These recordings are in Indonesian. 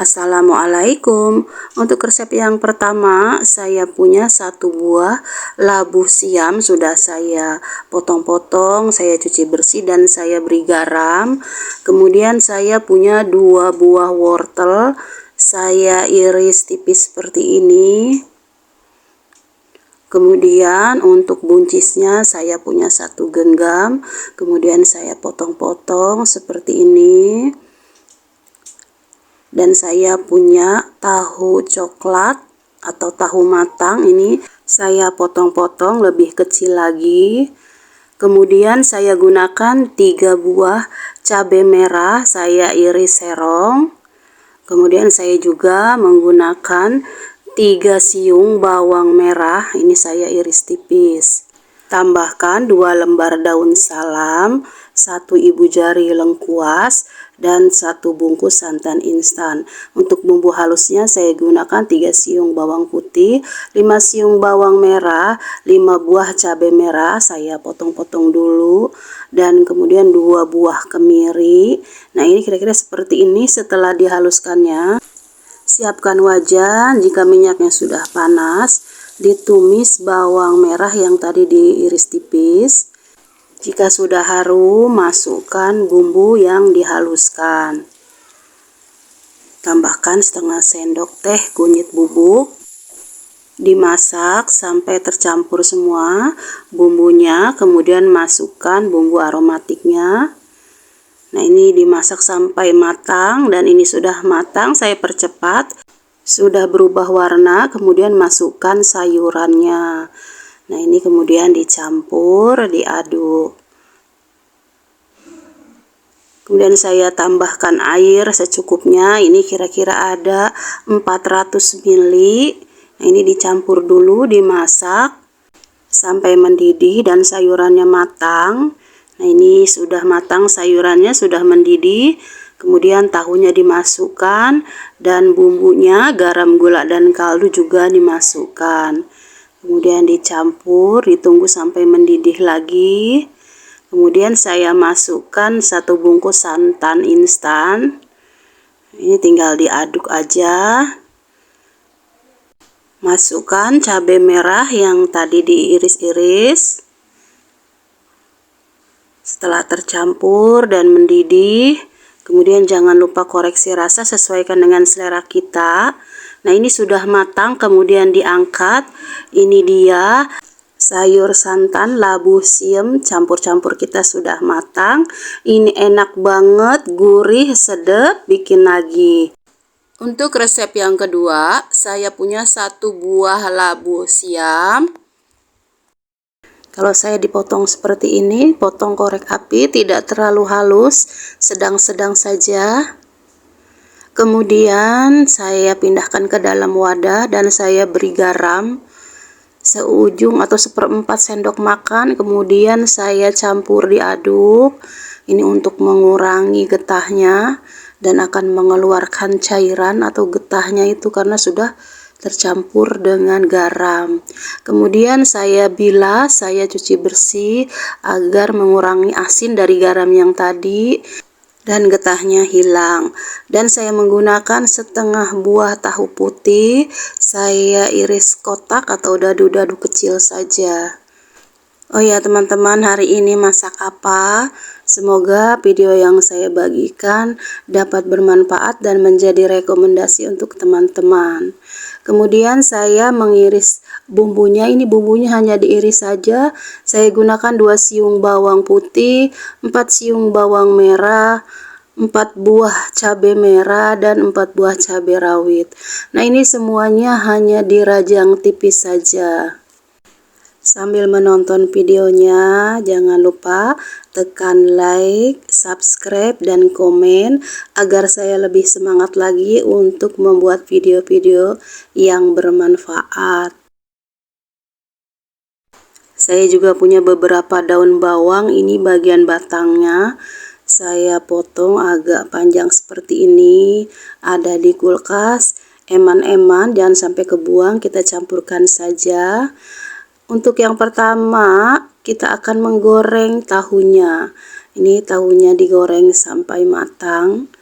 Assalamualaikum. Untuk resep yang pertama, saya punya satu buah labu siam, sudah saya potong-potong, saya cuci bersih dan saya beri garam. Kemudian saya punya dua buah wortel, saya iris tipis seperti ini. Kemudian untuk buncisnya saya punya satu genggam, kemudian saya potong-potong seperti ini. Dan saya punya tahu coklat atau tahu matang, ini saya potong-potong lebih kecil lagi. Kemudian saya gunakan 3 buah cabai merah, saya iris serong. Kemudian saya juga menggunakan 3 siung bawang merah, ini saya iris tipis. Tambahkan 2 lembar daun salam, 1 ibu jari lengkuas, dan 1 bungkus santan instan. Untuk bumbu halusnya saya gunakan 3 siung bawang putih, 5 siung bawang merah, 5 buah cabai merah, saya potong-potong dulu, dan kemudian 2 buah kemiri. Nah, ini kira-kira seperti ini. Setelah dihaluskannya, siapkan wajan. Jika minyaknya sudah panas, ditumis bawang merah yang tadi diiris tipis. Jika sudah harum, masukkan bumbu yang dihaluskan. Tambahkan setengah sendok teh kunyit bubuk. Dimasak sampai tercampur semua bumbunya, kemudian masukkan bumbu aromatiknya. Nah, ini dimasak sampai matang, dan ini sudah matang, saya percepat. Sudah berubah warna, kemudian masukkan sayurannya. Nah, ini kemudian dicampur, diaduk. Kemudian saya tambahkan air secukupnya, ini kira-kira ada 400 ml. Nah, ini dicampur dulu, dimasak sampai mendidih dan sayurannya matang. Nah, ini sudah matang, sayurannya sudah mendidih. Kemudian tahunya dimasukkan dan bumbunya, garam, gula, dan kaldu juga dimasukkan. Kemudian dicampur, ditunggu sampai mendidih lagi. Kemudian saya masukkan 1 bungkus santan instan. Ini tinggal diaduk aja. Masukkan cabai merah yang tadi diiris-iris. Setelah tercampur dan mendidih, kemudian jangan lupa koreksi rasa, sesuaikan dengan selera kita. Nah, ini sudah matang, kemudian diangkat. Ini dia sayur santan labu siam campur-campur kita sudah matang. Ini enak banget, gurih, sedap, bikin lagi. Untuk resep yang kedua, saya punya 1 buah labu siam. Kalau saya dipotong seperti ini, potong korek api, tidak terlalu halus, sedang-sedang saja. Kemudian saya pindahkan ke dalam wadah dan saya beri garam seujung atau 1/4 sendok makan. Kemudian saya campur, diaduk. Ini untuk mengurangi getahnya dan akan mengeluarkan cairan atau getahnya itu karena sudah tercampur dengan garam. Kemudian saya bilas, saya cuci bersih agar mengurangi asin dari garam yang tadi dan getahnya hilang. Dan saya menggunakan setengah buah tahu putih, saya iris kotak atau dadu-dadu kecil saja. Oh ya teman-teman, hari ini masak apa? Semoga video yang saya bagikan dapat bermanfaat dan menjadi rekomendasi untuk teman-teman. Kemudian saya mengiris bumbunya, ini bumbunya hanya diiris saja. Saya gunakan 2 siung bawang putih, 4 siung bawang merah, 4 buah cabai merah, dan 4 buah cabai rawit. Nah, ini semuanya hanya dirajang tipis saja. Sambil menonton videonya, jangan lupa tekan like, subscribe, dan komen agar saya lebih semangat lagi untuk membuat video-video yang bermanfaat. Saya juga punya beberapa daun bawang, ini bagian batangnya. Saya potong agak panjang seperti ini, ada di kulkas. Eman-eman, jangan sampai kebuang, kita campurkan saja. Untuk yang pertama, kita akan menggoreng tahunya. Ini tahunya digoreng sampai matang.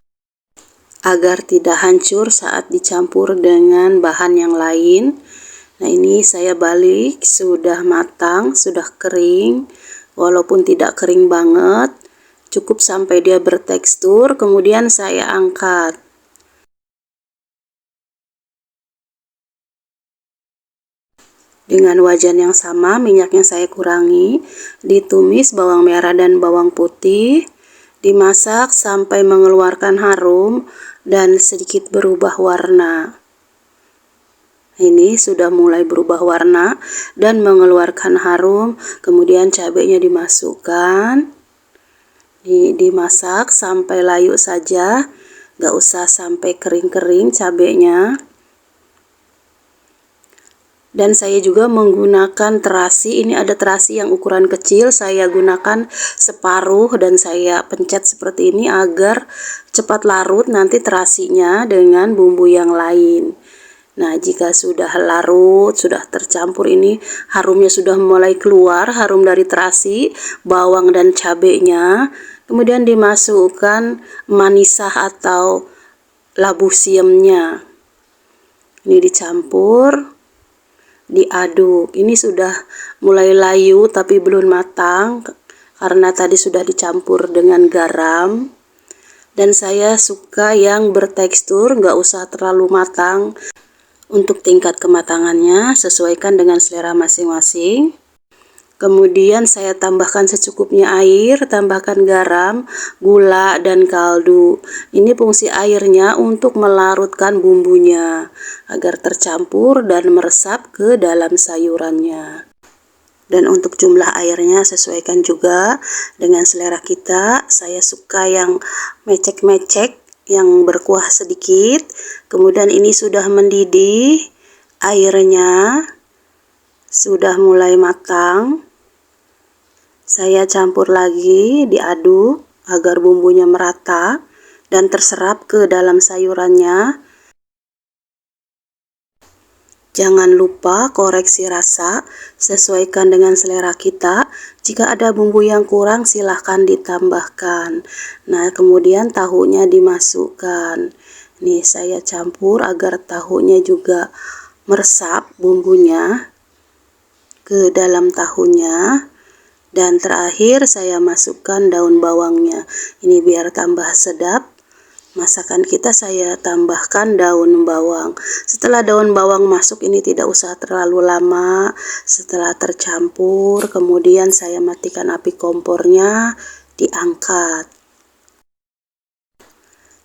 agar tidak hancur saat dicampur dengan bahan yang lain. Nah, ini saya balik, sudah matang, sudah kering, walaupun tidak kering banget, cukup sampai dia bertekstur, kemudian saya angkat. Dengan wajan yang sama, minyaknya saya kurangi, ditumis bawang merah dan bawang putih, dimasak sampai mengeluarkan harum dan sedikit berubah warna. Ini sudah mulai berubah warna dan mengeluarkan harum, kemudian cabenya dimasukkan, dimasak sampai layu saja, gak usah sampai kering-kering cabenya. Dan saya juga menggunakan terasi, ini ada terasi yang ukuran kecil, saya gunakan separuh dan saya pencet seperti ini agar cepat larut nanti terasinya dengan bumbu yang lain. Nah, jika sudah larut, sudah tercampur, ini harumnya sudah mulai keluar, harum dari terasi, bawang dan cabenya, kemudian dimasukkan manisah atau labu siamnya. Ini dicampur, diaduk. Ini sudah mulai layu tapi belum matang karena tadi sudah dicampur dengan garam. Dan saya suka yang bertekstur, nggak usah terlalu matang. Untuk tingkat kematangannya sesuaikan dengan selera masing-masing. Kemudian saya tambahkan secukupnya air, tambahkan garam, gula, dan kaldu. Ini fungsi airnya untuk melarutkan bumbunya agar tercampur dan meresap ke dalam sayurannya. Dan untuk jumlah airnya sesuaikan juga dengan selera kita. Saya suka yang mecek-mecek, yang berkuah sedikit. Kemudian ini sudah mendidih, airnya sudah mulai matang. Saya campur lagi, diaduk agar bumbunya merata dan terserap ke dalam sayurannya. Jangan lupa koreksi rasa, sesuaikan dengan selera kita. Jika ada bumbu yang kurang, silahkan ditambahkan. Nah, kemudian tahunya dimasukkan. Nih, saya campur agar tahunya juga meresap bumbunya ke dalam tahunya. Dan terakhir saya masukkan daun bawangnya. Ini biar tambah sedap. Masakan kita, saya tambahkan daun bawang. Setelah daun bawang masuk, ini tidak usah terlalu lama. Setelah tercampur, kemudian saya matikan api kompornya, diangkat.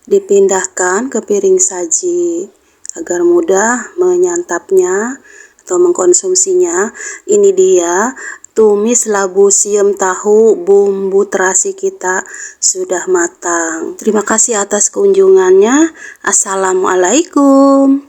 Dipindahkan ke piring saji agar mudah menyantapnya atau mengkonsumsinya. Ini dia tumis labu siam tahu bumbu terasi kita sudah matang. Terima kasih atas kunjungannya. Assalamualaikum.